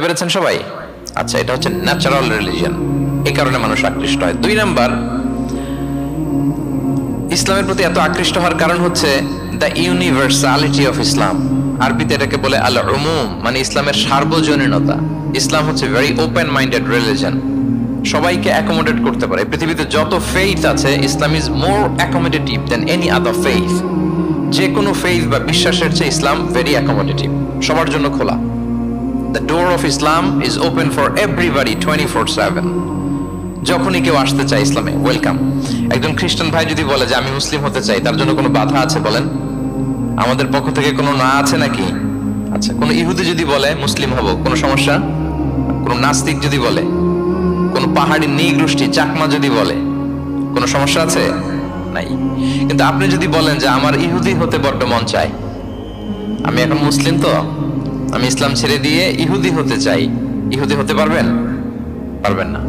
পেরেছেন সবাই? আচ্ছা, এটা হচ্ছে ন্যাচারাল রিলিজিয়ন, এই কারণে মানুষ আকৃষ্ট হয়। 2 নাম্বার, ইসলামের প্রতি এত আকৃষ্ট হওয়ার কারণ হচ্ছে দ্য ইউনিভার্সালিটি অফ ইসলাম। আরবিতে এটাকে বলে আল উমুম, মানে ইসলামের সার্বজনীনতা। ইসলাম হচ্ছে ভেরি ওপেন মাইন্ডেড রিলিজিয়ন, সবাইকে অ্যাকোমোডেট করতে পারে। পৃথিবীতে যত ফেইথ আছে, Islam is more accommodative than any other faith. যে কোনো ফেইথ বা বিশ্বাসের চেয়ে ইসলাম ভেরি অ্যাকোমোডেটিভ, সবার জন্য খোলা। The door of Islam is open for everybody 24/7. যখনই কেউ আসতে চায় ইসলামে, ওয়েলকাম। একজন খ্রিস্টান ভাই যদি বলে যে আমি মুসলিম হতে চাই, তার জন্য কোনো বাধা আছে বলেন? আমাদের পক্ষ থেকে কোনো না আছে নাকি? আচ্ছা, কোনো ইহুদি যদি বলে মুসলিম হব, কোনো সমস্যা? কোনো নাস্তিক যদি বলে, কোনো পাহাড়ি নৃগোষ্ঠী চাকমা যদি বলে, কোনো সমস্যা আছে? নাই। কিন্তু আপনি যদি বলেন যে আমার ইহুদি হতে বড্ড মন চায়, আমি এখন মুসলিম তো, আমি ইসলাম ছেড়ে দিয়ে ইহুদি হতে চাই, ইহুদি হতে পারবেন? পারবেন না।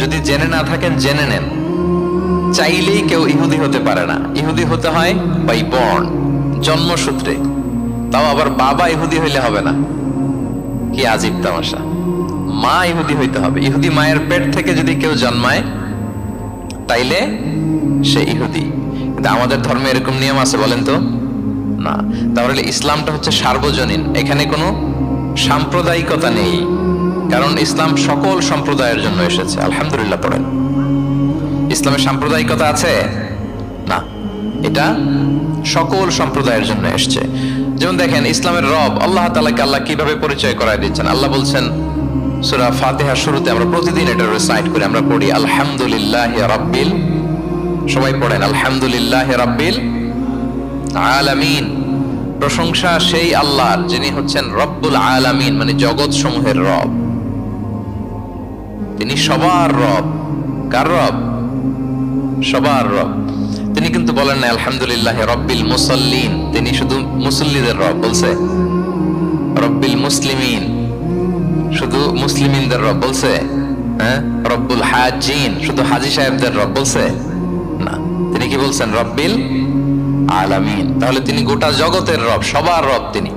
যদি জেনে না থাকেন জেনে নেন, চাইলেই কেউ ইহুদি হতে পারে না। ইহুদি হতে হয় বাই বর্ন, জন্মসূত্রে। তাও আবার বাবা ইহুদি হইলে হবে না। কি আজীব তামাশা! মা ইহুদি হইতে হবে। ইহুদি মায়ের পেট থেকে যদি কেউ জন্মায় তাইলে সে ইহুদি। কিন্তু আমাদের ধর্মে এরকম নিয়ম আছে বলেন তো? না। তাহলে ইসলামটা হচ্ছে সার্বজনীন, এখানে কোনো সাম্প্রদায়িকতা নেই, কারণ ইসলাম সকল সম্প্রদায়ের জন্য এসেছে। আলহামদুলিল্লাহ পড়েন। ইসলামের সাম্প্রদায়িকতা আছে? না, এটা সকল সম্প্রদায়ের জন্য এসছে। যেমন দেখেন, ইসলামের রব আল্লাহ তাআলাকে আল্লাহ কিভাবে পরিচয় করায় দিচ্ছেন। আল্লাহ বলছেন সূরা ফাতিহার শুরুতে, আমরা প্রতিদিন এটা রিসাইট করি, আমরা পড়ি আলহামদুলিল্লাহি রাব্বিল, সবাই পড়েন আলহামদুলিল্লাহি রাব্বিল আলামিন। প্রশংসা সেই আল্লাহর যিনি হচ্ছেন রব্বুল আলামিন, মানে জগৎ সমূহের রব। তিনি সবার রব। কার রব? সবার রব। তিনি কিন্তু বলেন না আলহামদুলিল্লাহ রব্বিল মুসাল্লিন, তিনি শুধু মুসল্লিদের রব বলছে। রব্বিল মুসলিমিন, শুধু মুসলিমিনদের রব বলছে। হ্যাঁ, রব্বুল হাজিন, শুধু হাজি সাহেবদের রব বলছে না। তিনি কি বলছেন? রব্বিল আলামিন। তাহলে তিনি গোটা জগতের রব, সবার রব তিনি।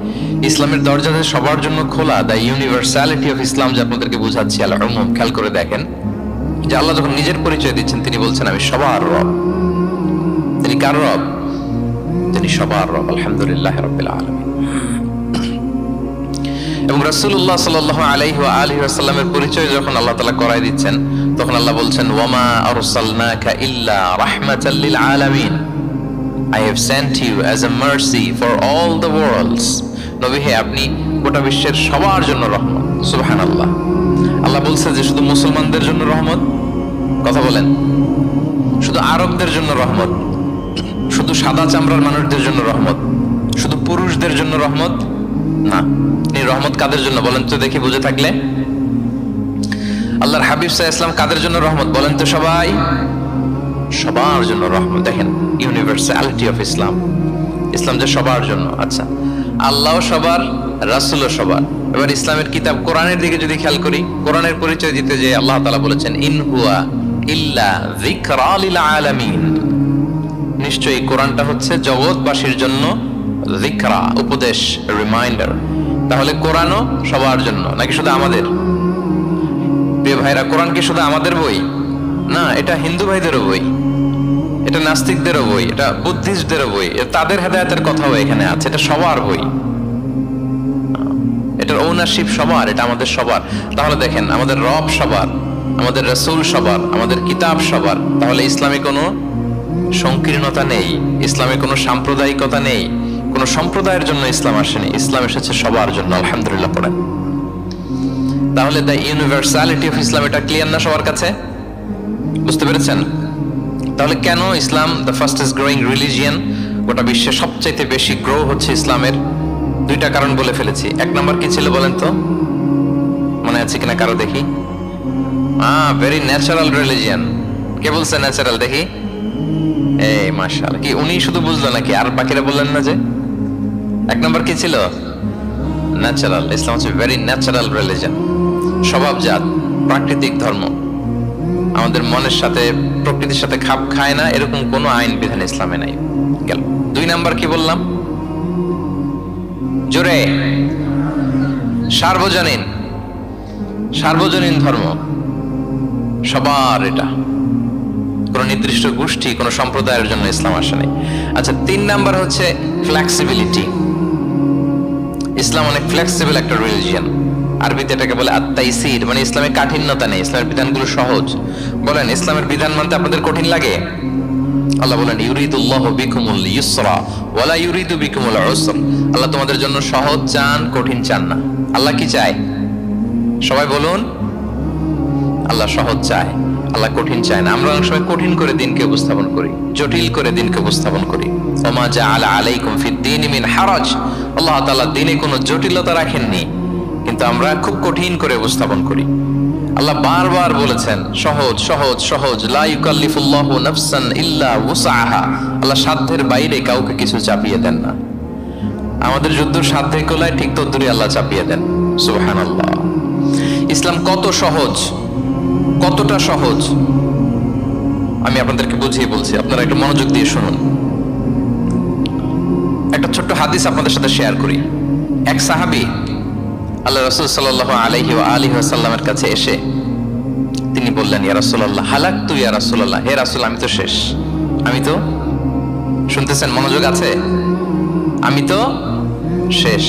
ইসলামের দরজা সবার জন্য খোলা। দ্য ইউনিভার্সালিটি অফ ইসলাম, যে আপনাদেরকে বুঝাচ্ছি, আল উমুম। খেয়াল করে দেখেন যে আল্লাহ যখন নিজের পরিচয় দিচ্ছেন, তিনি বলছেন আমি সবার রব। তিনি কার রব? তিনি সবার রব। আলহামদুলিল্লাহ রাব্বিল আলামিন। এবং রাসূলুল্লাহ সাল্লাল্লাহু আলাইহি ওয়া আলিহি ওয়াসাল্লামের পরিচয় যখন আল্লাহ তাআলা করায় দিচ্ছেন, তখন আল্লাহ বলছেন ওয়ামা আরসালনাকা ইল্লা রাহমাতাল লিল আলামিন, I have sent you as a mercy for all the worlds. নবী হে, আপনি গোটা বিশ্বের সবার জন্য রহমত। সুবহানাল্লাহ। আল্লাহ বলছে যে শুধু মুসলমানদের জন্য রহমত? কথা বলেন। শুধু আরবদের জন্য রহমত? শুধু সাদা চামড়ার মানুষদের জন্য রহমত? শুধু পুরুষদের জন্য রহমত? না। এই রহমত কাদের জন্য বলেন তো দেখি, বুঝে থাকলে। আল্লাহর হাবিব সাল্লাল্লাহু আলাইহি ওয়াসাল্লাম কাদের জন্য রহমত বলেন তো সবাই? সবার জন্য রহমত। দেখেন ইউনিভার্সালিটি অফ ইসলাম, ইসলাম যে সবার জন্য। আচ্ছা, আল্লাহ সবার, রাসূলও সবার। এবার ইসলামের কিতাব কোরআনের দিকে যদি খেয়াল করি, কোরআনের পরিচয় দিতে যে আল্লাহ তাআলা বলেছেন ইন হুয়া ইল্লা যিকরা লিল আলামিন, নিশ্চয়ই কোরআনটা হচ্ছে জগৎবাসীর জন্য যিকরা, উপদেশ, রিমাইন্ডার। তাহলে কোরআনও সবার জন্য নাকি শুধু আমাদের? প্রিয় ভাইরা, কোরআন কি শুধু আমাদের বই? না, এটা হিন্দু ভাইদেরও বই, এটা নাস্তিকদেরও বই, এটা বুদ্ধিস্টদেরও বই, তাদের হেদায়েতের কথাও এখানে আছে। এটা সবার বই, এটার ওনারশিপ সবার, এটা আমাদের সবার। তাহলে দেখেন, আমাদের রব সবার, আমাদের রাসূল সবার, আমাদের কিতাব সবার। তাহলে ইসলামে কোনো সংকীর্ণতা নেই, ইসলামে কোনো সাম্প্রদায়িকতা নেই, কোনো সম্প্রদায়ের জন্য ইসলাম আসেনি, ইসলাম এসেছে সবার জন্য। আলহামদুলিল্লাহ পড়েন। তাহলে দ্য ইউনিভার্সালিটি অফ ইসলাম, এটা ক্লিয়ার না সবার কাছে? বুঝতে পেরেছেন? তাহলে কেন ইসলাম দ্য ফাস্টেস্ট গ্রোয়িং রিলিজিয়ন? গোটা বিশ্বে সবচাইতে বেশি গ্রো হচ্ছে ইসলামের। 2টা কারণ বলে ফেলেছি। 1 নম্বর কি ছিল বলেন তো? মনে আছে কিনা কারো দেখি? Very natural religion. কে বলছে ন্যাচারাল দেখি? এই মাশাআল্লাহ। কি উনি শুধু বুঝলো নাকি, আর বাকিরা বললেন না যে? 1 নম্বর কি ছিল? ন্যাচারাল। ইসলাম হচ্ছে ভেরি ন্যাচারাল রিলিজিয়ন, স্বভাবজাত, প্রাকৃতিক ধর্ম। আমাদের মনের সাথে, প্রকৃতির সাথে খাপ খায় না এরকম কোনো আইন বিধান ইসলামে নাই। গেল। 2 নাম্বার কি বললাম? জোরে। সার্বজনীন। সার্বজনীন ধর্ম, সবার এটা, কোন নির্দিষ্ট গোষ্ঠী কোন সম্প্রদায়ের জন্য ইসলাম আসে নাই। আচ্ছা, 3 নাম্বার হচ্ছে ফ্লেক্সিবিলিটি। ইসলাম অনেক ফ্লেক্সিবল একটা রিলিজিয়ন। আরবিতে এটাকে বলে আত-তাইসির, মানে ইসলামে কাঠিন্যতা নেই, ইসলামের বিধানগুলো সহজ। বলেন, ইসলামের বিধান মানতে আপনাদের কঠিন লাগে? আল্লাহ বলেন ইউরিদুল্লাহু বিকুমুল ইউসরা ওয়ালা ইউরিদু বিকুমুল উসর। আল্লাহ তোমাদের জন্য সহজ চান, কঠিন চান না। আল্লাহ কি চায়? সবাই বলুন। আল্লাহ সহজ চায়, আল্লাহ কঠিন চায় না। আমরা অনেক সময় কঠিন করে দিনকে উপস্থাপন করি, জটিল করে দিনকে উপস্থাপন করি। ওমা জাআলা আলাইকুম ফিদ-দীনি মিন হারাজ। আল্লাহ তাআলা দ্বীনে কোনো জটিলতা রাখেননি, কিন্তু আমরা খুব কঠিন করে উপস্থাপন করি। আল্লাহ বারবার বলেছেন সহজ সহজ সহজ, লা ইউকাল্লিফুল্লাহু নাফসান ইল্লা উসআহা। আল্লাহ সাধ্যের বাইরে কাউকে কিছু চাপিয়ে দেন না। আমাদের যুদ্ধ সাধ্যে কোলায় ঠিক তদ্দুরই আল্লাহ চাপিয়ে দেন। সুবহানাল্লাহ। ইসলাম কত সহজ, কতটা সহজ আমি আপনাদেরকে বুঝিয়ে বলছি, আপনারা একটু মনোযোগ দিয়ে শুনুন। একটা ছোট্ট হাদিস আপনাদের সাথে শেয়ার করি। এক সাহাবী আল্লাহ রাসূল সাল্লাল্লাহু আলাইহি ওয়া আলিহি ওয়াসাল্লামের কাছে এসে তিনি বললেন, ইয়া রাসূলুল্লাহ হালাকতু ইয়া রাসূলুল্লাহ, হে রাসূল আমি তো শেষ। আমি তো, শুনতেছেন, মনোযোগ আছে? আমি তো শেষ।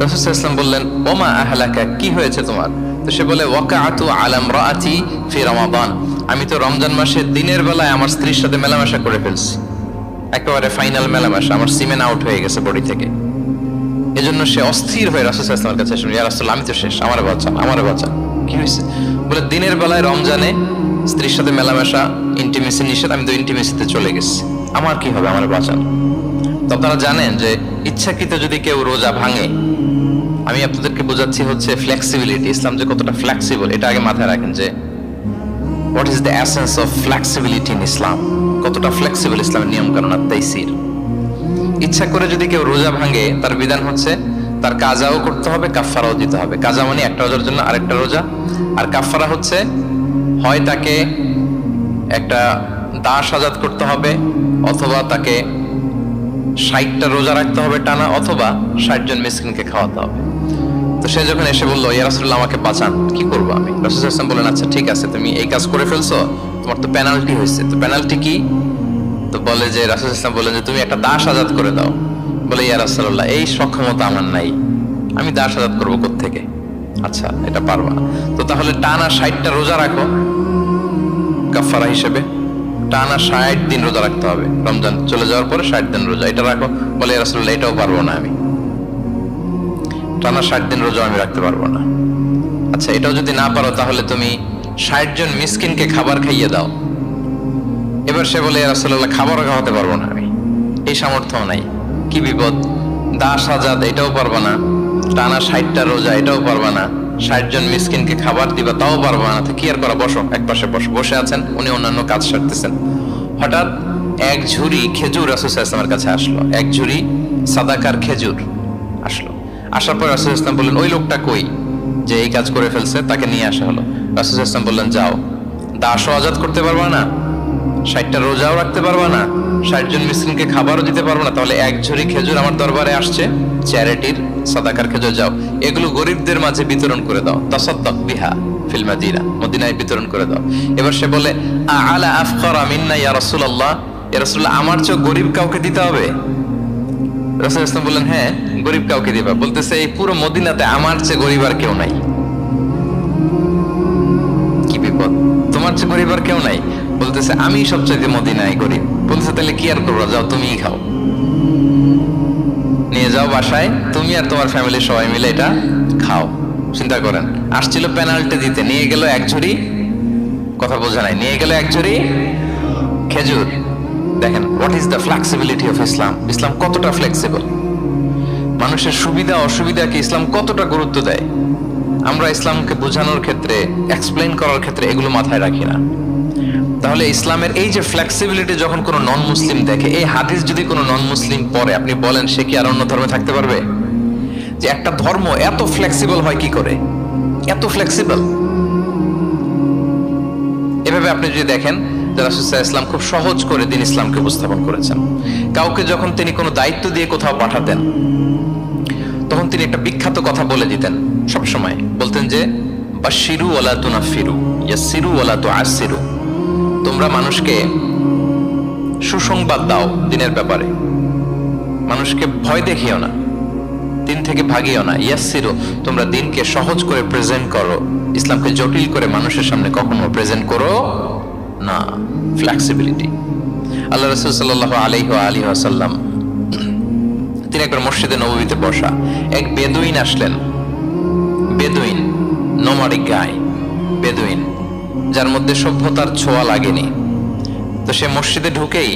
রাসূল সাল্লাল্লাহু আলাইহি ওয়াসাল্লাম বললেন, ওমা আহলাকা, কি হয়েছে তোমার? তো সে বলে, ওয়াকাআতু আলা ইমরাআতি ফি রমাদান, আমি তো রমজান মাসে দিনের বেলায় আমার স্ত্রীর সাথে মেলামেশা করে ফেলছি, একেবারে ফাইনাল মেলামেশা, আমার সিমেন আউট হয়ে গেছে বডি থেকে। এজন্য সে অস্থির হয়ে রাসূল সাল্লাল্লাহু আলাইহি ওয়াসাল্লামের কাছে আসলেন, ইয়া রাসূল আমি তো শেষ, আমারে বাঁচান, আমারে বাঁচান। কি হয়েছে? বলে, দিনের বেলায় রমজানে স্ত্রীর সাথে মেলামেশা, ইন্টিমেসি নিষেধ, আমি তো ইন্টিমেসিতে চলে গেছি, আমার কি হবে, আমারে বাঁচান। তো আপনারা জানেন যে ইচ্ছাকৃত যদি কেউ রোজা ভাঙে, আমি আপনাদেরকে বোঝাচ্ছি হচ্ছে ফ্লেক্সিবিলিটি, ইসলাম যে কতটা ফ্লেক্সিবল এটা আগে মাথায় রাখেন, যে what is the essence of flexibility in Islam. কতটা ফ্লেক্সিবল ইসলামের নিয়ম কানুন আর তাইসির। ইচ্ছা করে যদি কেউ রোজা ভাঙে, তার বিধান হচ্ছে তার কাজাও করতে হবে, কাফফারাও দিতে হবে। কাজা মানে একটা রোজার জন্য আরেকটা রোজা, আর কাফফারা হচ্ছে হয় তাকে একটা দাস আজাদ করতে হবে, অথবা তাকে 60টা রোজা রাখতে হবে টানা, অথবা 60 জন মিসকিনকে খাওয়াতে হবে। তো সে যখন এসে বললো, ইয়া রাসূলুল্লাহ আমাকে বাঁচান, কি করবো আমি? রাসূল সাল্লাল্লাহু আলাইহি ওয়াসাল্লাম বললেন, আচ্ছা ঠিক আছে, তুমি এই কাজ করে ফেলছো, তোমার তো পেনাল্টি হয়েছে। তো পেনাল্টি কি? তো বলে যে, রাসূল সাল্লাল্লাহু আলাইহি ওয়াসাল্লাম বলেন যে তুমি একটা দাস আজাদ করে দাও। বলে, ইয়া রাসূলুল্লাহ এই সক্ষমতা আমার নাই, আমি দাস আজাদ করবো কোত্থেকে? আচ্ছা এটা পারবা না, তো তাহলে টানা 60টা রোজা রাখো কাফারা হিসেবে, টানা 60 দিন রোজা রাখতে হবে, রমজান চলে যাওয়ার পরে 60 দিন রোজা এটা রাখো। বলে, ইয়া রাসূলুল্লাহ এটাও পারবো না, আমি টানা 60 দিন রোজা আমি রাখতে পারবো না। আচ্ছা এটাও যদি না পারো, তাহলে তুমি 60 জন মিসকিনকে খাবার খাইয়ে দাও। এবার সে বলে, ইয়া রাসূলুল্লাহ খাবারও খাওয়াতে পারবো না আমি, এই সামর্থ্য নাই। কি বিপদ! দাস আজাদ এটাও পারবা না, টানা 60টা রোজা এটাও পারবা না, 60 জন মিসকিনকে খাবার দিবা তাও পারবা না। তো কি আর করা, বসো, এক পাশে বসো। বসে আছেন, উনি অন্যান্য কাজ সারতেছেন। হঠাৎ এক ঝুড়ি খেজুর রাসূল সাল্লাল্লাহু আলাইহি ওয়াসাল্লামের কাছে আসলো, এক ঝুড়ি সাদাকার খেজুর আসলো। আসার পর রাসূল সাল্লাল্লাহু আলাইহি ওয়াসাল্লাম বললেন, ওই লোকটা কই যে এই কাজ করে ফেলছে? তাকে নিয়ে আসা হলো। রাসূল সাল্লাল্লাহু আলাইহি ওয়াসাল্লাম বললেন, যাও, দাসও আজাদ করতে পারবা না, 60টা রোজাও রাখতে পারবা না, 60 জন মিসকিনকে খাবারও দিতে পারবো না, তাহলে এক ঝুড়ি খেজুর আমার দরবারে আসছে, চ্যারিটির সাদাকার খেজুর, যাও এগুলো গরিবদের মাঝে বিতরণ করে দাও, তাসাদ্দাক বিহা ফিল মাদিনা, মদিনায় বিতরণ করে দাও। এবার সে বলে, আলা আফকারা মিন্না ইয়া রাসূলুল্লাহ, ইয়া রাসূলুল্লাহ আমার চেয়ে গরিব কাউকে দিতে হবে? রাসূল সাল্লাল্লাহু আলাইহি ওয়াসাল্লাম বললেন, হ্যাঁ গরিব কাউকে দিবা। বলতেছে, এই পুরো মদিনাতে আমার চেয়ে গরিব আর কেউ নাই। কি বিপদ! তোমার চেয়ে গরিব আর কেউ নাই? বলতেছে, আমি সবচেয়ে মদিনায় গরিব। বলতেছে, তাহলে কি আর করবো, যাও তুমিই খাও, নিয়ে যাও বাসায়, তুমি আর তোমার ফ্যামিলির সবাই মিলে এটা খাও। চিন্তা করেন, আসছিল পেনাল্টি দিতে, নিয়ে গেল এক ঝুড়ি, কথা বোঝা নাই, নিয়ে গেল এক ঝুড়ি খেজুর। দেখেন what is the flexibility of Islam. Islam কতটা ফ্লেক্সিবল, মানুষের সুবিধা অসুবিধাকে ইসলাম কতটা গুরুত্ব দেয়। আমরা ইসলামকে বোঝানোর ক্ষেত্রে, এক্সপ্লেইন করার ক্ষেত্রে এগুলো মাথায় রাখি না। তাহলে ইসলামের এই যে ফ্লেক্সিবিলিটি যখন কোনো নন মুসলিম দেখে, এই হাদিস যদি কোনো নন মুসলিম পড়ে, আপনি বলেন সে কি আর অন্য ধর্মে থাকতে পারবে? যে একটা ধর্ম এত ফ্লেক্সিবল হয় কি করে, এত ফ্লেক্সিবল। এভাবে আপনি যদি দেখেন যে রাসূল সাল্লাল্লাহু আলাইহি ওয়াসাল্লাম খুব সহজ করে দিন ইসলামকে উপস্থাপন করেছেন। কাউকে যখন তিনি কোনো দায়িত্ব দিয়ে কোথাও পাঠাতেন, তখন তিনি একটা বিখ্যাত কথা বলে দিতেন। সবসময় বলতেন যে বাশশিরু ওয়ালা তুনাফিরু, ইয়াসসিরু ওয়ালা তুআসসিরু। তোমরা মানুষকে সুসংবাদ দাও দিনের ব্যাপারে, মানুষকে ভয় দেখিও না, দিন থেকে ভাগিও না। ইয়াসসিরু, তোমরা দিনকে সহজ করে প্রেজেন্ট করো, ইসলামকে জটিল করে মানুষের সামনে কখনো প্রেজেন্ট করো না। ফ্লেক্সিবিলিটি। আল্লাহ রাসূল সাল্লাল্লাহু আলাইহি ওয়াসাল্লাম তিনি একবার মসজিদে নববীতে বসা, এক বেদুইন আসলেন। বেদুইন, নোমাডিক গায়, বেদুইন যার মধ্যে সভ্যতার ছোঁয়া লাগেনি। তো সে মসজিদে ঢুকেই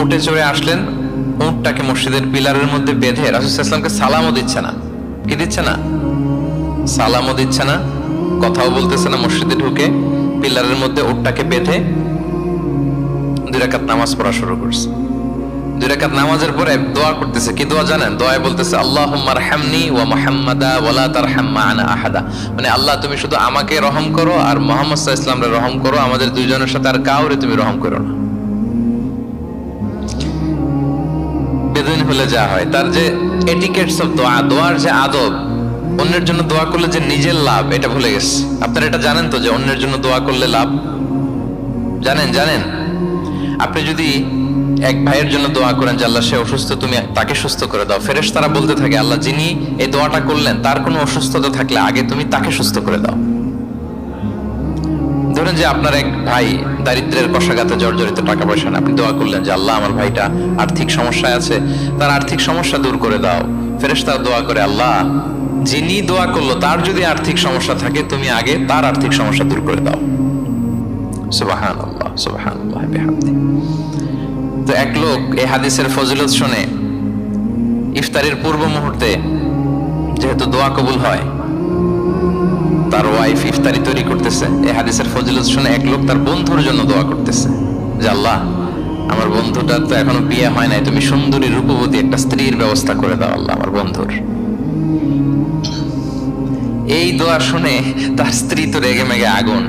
উঠে চড়ে আসলেন, উটটাকে মসজিদের পিলারের মধ্যে বেঁধে রাসূল সাল্লাল্লাহু আলাইহি ওয়াসাল্লামকে সালামও দিচ্ছে না। কি দিচ্ছে না? সালামও দিচ্ছে না, কথাও বলতেছে না। মসজিদে ঢুকে পিলারের মধ্যে উটটাকে বেঁধে 2 রাকাত নামাজ পড়া শুরু করছে। 2 রাকাত নামাজের পরে দোয়া করতেছে। কি দোয়া জানেন? দোয়ায় বলতেছে আল্লাহুম্মা আরহামনি ওয়া মুহাম্মাদা ওয়া লা তারহাম মা'ানা আহাদা। মানে আল্লাহ তুমি শুধু আমাকে রহম করো আর মুহাম্মদ সাল্লাল্লাহু আলাইহি ওয়াসাল্লামকে রহম করো, আমাদের দুইজনের সাথে আর কাউরে তুমি রহম করো না। বেদুইন হলে যা হয়, তার যে এটিকেটস অফ দোয়া, দোয়ার যে আদব, অন্যের জন্য দোয়া করলে যে নিজের লাভ এটা ভুলে গেছে। আপনারা এটা জানেন তো যে অন্যের জন্য দোয়া করলে লাভ? জানেন? আপনি যদি এক ভাইয়ের জন্য দোয়া করেন যে আল্লাহ সে অসুস্থ, তুমি তাকে সুস্থ করে দাও, ফেরেশতারা বলতে থাকে আল্লাহ যিনি এই দোয়াটা করলেন তার কোনো অসুস্থতা থাকলে আগে তুমি তাকে সুস্থ করে দাও। ধরেন যে আপনার এক ভাই দারিদ্রের কষাঘাতে জর্জরিত, টাকা পয়সা না, আপনি দোয়া করলেন যে আল্লাহ আমার ভাইটা আর্থিক সমস্যায় আছে, তার আর্থিক সমস্যা দূর করে দাও। ফেরেশতারা দোয়া করে আল্লাহ যিনি দোয়া করলো তার যদি আর্থিক সমস্যা থাকে তুমি আগে তার আর্থিক সমস্যা দূর করে দাও। সুবহানাল্লাহ, সুবহানাল্লাহ বিহামদি। তো এক লোক এই হাদিসের ফজিলত শুনে ইফতারির পূর্ব মুহূর্তে, যেহেতু দোয়া কবুল হয়, তার ওয়াইফ ইফতারি তৈরি করতেছে, এই হাদিসের ফজিলত শুনে এক লোক তার বন্ধুর জন্য দোয়া করতেছে যে আল্লাহ আমার বন্ধুটার তো এখনো বিয়ে হয় নাই, তুমি সুন্দরী রূপবতী একটা স্ত্রীর ব্যবস্থা করে দাও আল্লাহ আমার বন্ধুর। এই দোয়া শুনে তার স্ত্রী তো রেগে মেগে আগুন,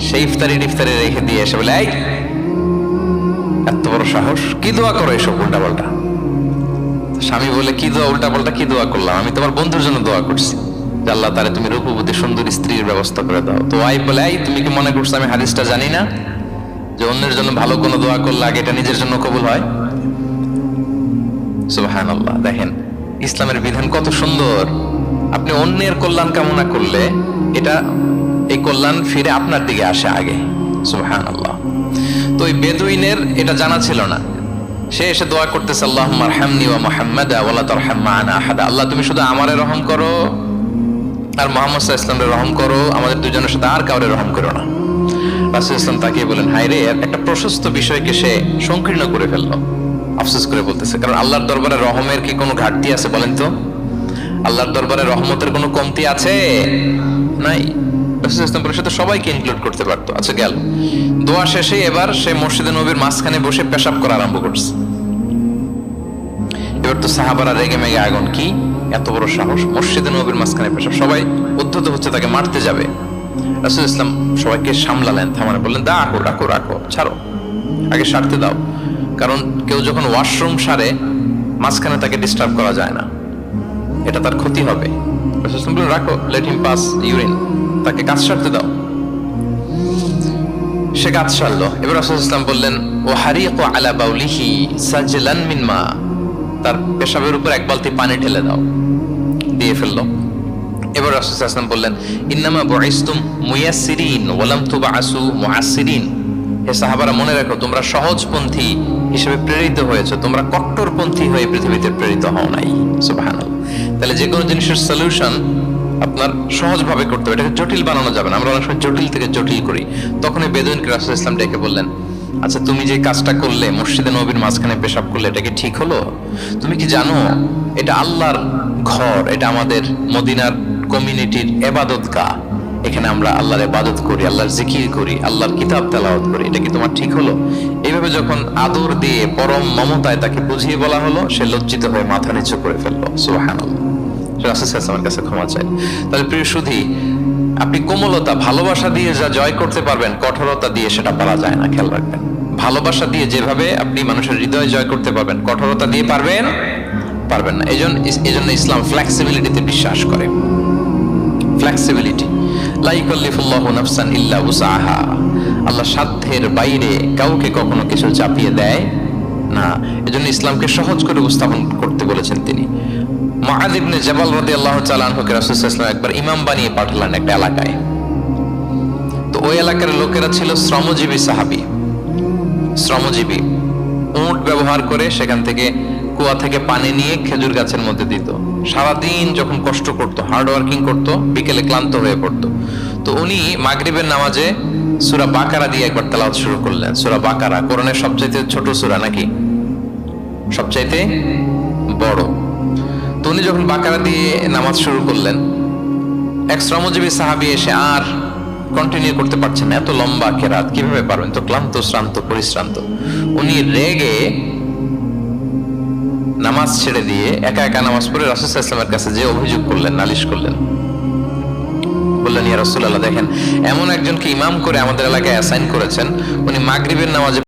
সেই ইফতারি রেখে দিয়ে এসে বলে এই এত বড় সাহস, কি দোয়া করো এসব উল্টাপাল্টা? স্বামী বলে কি দোয়া উল্টাপাল্টা, কি দোয়া করলাম? আমি তোমার বন্ধুর জন্য দোয়া করছি যে আল্লাহ তারে তুমি রূপবতী সুন্দরী স্ত্রীর ব্যবস্থা করে দাও। তো ওয়াইফ বলে এই তুমি কি মনে করছো আমি হাদিসটা জানি না যে অন্যের জন্য ভালো কোনো দোয়া করলে আগে এটা নিজের জন্য কবুল হয়? সুবহানাল্লাহ। দেখেন ইসলামের বিধান কত সুন্দর। আপনি অন্যের কল্যাণ কামনা করলে এটা এই কল্যাণ ফিরে আপনার দিকে আসে আগে। সুবহানাল্লাহ। তো ওই বেদুইনের এটা জানা ছিল না, সে এসে দোয়া করতেছে আল্লাহুম্মা আরহামনি ওয়া মুহাম্মাদা ওয়া লা তারহাম মা'ানা আহাদা। আল্লাহ তুমি শুধু আমারে রহম করো আর মুহাম্মদ সাল্লাল্লাহু আলাইহি ওয়াসাল্লামকে রহম করো, আমাদের দুজনের সাথে আর কাউরে রহম করো না। রাসূল সাল্লাল্লাহু আলাইহি তাকিয়ে বলেন হায় রে, একটা প্রশস্ত বিষয়কে সে সংকীর্ণ করে ফেললো। আফসোস করে বলতেছে, কারণ আল্লাহর দরবারে রহমের কি কোনো ঘাটতি আছে বলেন তো? আল্লাহর দরবারে রহমতের কোনো কমতি আছে? নাই। সাথে সবাইকে ইনক্লুড করতে পারতো। আচ্ছা গেল, দোয়া শেষে এবার সে মসজিদে নবীর মাঝখানে বসে পেশাব করা আরম্ভ করছে। এবার তো সাহাবারা রেগে মেগে আগুন, কি এত বড় সাহস মসজিদে নবীর মাঝখানে পেশাব, সবাই উদ্ধত হচ্ছে তাকে মারতে যাবে। রাসূল ইসলাম সবাইকে সামলালেন, থামানে বললেন রাখো রাখো রাখো, ছাড়ো, আগে সারতে দাও। কারণ কেউ যখন ওয়াশরুম সারে মাঝখানে তাকে ডিস্টার্ব করা যায় না, এটা তার ক্ষতি হবে। রাসূল ইসলাম বললেন রাখো, লেট হিম পাস ইউরিন, তাকে কাজ সারতে দাও। সে কাজ সারলো। এবার রাসূল ইসলাম বললেন ও হারিকু আলা বাউলিহি সাজলান মিন মা, তার পেশাবের উপর এক বালতি পানি ঢেলে দাও, দিয়ে ফেললো। এবার রাসূল ইসলাম বললেন ইন্নামা বুইসতুম মুয়াসসিরিন ওয়া লাম তুবআসু মুআসসিরিন। হে সাহাবারা মনে রাখো তোমরা সহজপন্থী হিসেবে প্রেরিত হয়েছে, তোমরা কট্টরপন্থী হয়ে পৃথিবীতে প্রেরিত হও নাই। সুবহানাল্লাহ। তাহলে যে কোনো জিনিসের সলিউশন আপনার সহজভাবে করতে হবে, এটাকে জটিল বানানো যাবে না। আমরা অনেক সময় জটিল থেকে জটিল করি। তখন এই বেদুইনকে রাসূল ইসলাম ডেকে বললেন আচ্ছা তুমি যে কাজটা করলে মসজিদে নবীর মাঝখানে পেশাব করলে, এটা কি ঠিক হলো? তুমি কি জানো এটা আল্লাহর ঘর, এটা আমাদের মদিনার কমিউনিটির ইবাদতগাহ, এখানে আমরা আল্লাহর ইবাদত করি, আল্লাহর জিকির করি, আল্লাহর কিতাব তেলাওয়াত করি, এটা কি তোমার ঠিক হলো? এইভাবে যখন আদর দিয়ে পরম মমতায় তাকে বুঝিয়ে বলা হলো, সে লজ্জিত হয়ে মাথা নিচু করে ফেললো। সুবহানাল্লাহ। রাসূল সাল্লাল্লাহু আলাইহি ওয়াসাল্লামের কাছে ক্ষমা চাই। তাহলে প্রিয় সুধী, আপনি কোমলতা ভালোবাসা দিয়ে যা জয় করতে পারবেন, কঠোরতা দিয়ে সেটা পারা যায় না। খেয়াল রাখবেন, ভালোবাসা দিয়ে যেভাবে আপনি মানুষের হৃদয় জয় করতে পারবেন, কঠোরতা দিয়ে পারবেন না। এজন্য ইসলাম ফ্লেক্সিবিলিটিতে বিশ্বাস করে। ফ্লেক্সিবিলিটি। লা ইউকাল্লিফুল্লাহু নাফসান ইল্লা উসআহা, আল্লাহ সাধ্যের বাইরে কাউকে কখনো কিছু চাপিয়ে দেয় না। এজন্য ইসলামকে সহজ করে উপস্থাপন করতে বলেছেন তিনি। মুআয ইবনে জাবাল রাদিয়াল্লাহু তাআলা আনহুকে রাসূল সাল্লাল্লাহু আলাইহি ওয়াসাল্লাম একবার ইমাম বানিয়ে পাঠালেন একটা এলাকায়। তো ওই এলাকার লোকেরা ছিল শ্রমজীবী সাহাবী, শ্রমজীবী। উট ব্যবহার করে সেখান থেকে কুয়া থেকে পানি নিয়ে খেজুর গাছের মধ্যে দিত। সারাদিন যখন কষ্ট করত, হার্ড ওয়ার্কিং করত, বিকেলে ক্লান্ত হয়ে পড়তো। তো উনি মাগরিবের নামাজে সূরা বাকারা দিয়ে একবার তেলাওয়াত শুরু করলেন। সূরা বাকারা কোরআনের সবচাইতে ছোট সূরা নাকি সবচাইতে বড়? তো উনি যখন বাকারা দিয়ে নামাজ শুরু করলেন, এক শ্রমজীবী সাহাবী এসে আর কন্টিনিউ করতে পারছেন না, এত লম্বা কেরাত কিভাবে পারবেন, তো ক্লান্ত, শ্রান্ত, পরিশ্রান্ত। উনি রেগে নামাজ ছেড়ে দিয়ে একা একা নামাজ পড়ে রাসূল সাল্লাল্লাহু আলাইহি ওয়াসাল্লামের কাছে যে অভিযোগ করলেন, নালিশ করলেন। বললেন, ইয়া রাসূলুল্লাহ, দেখেন এমন একজনকে ইমাম করে আমাদের এলাকায় অ্যাসাইন করেছেন, উনি মাগরিবের নামাজে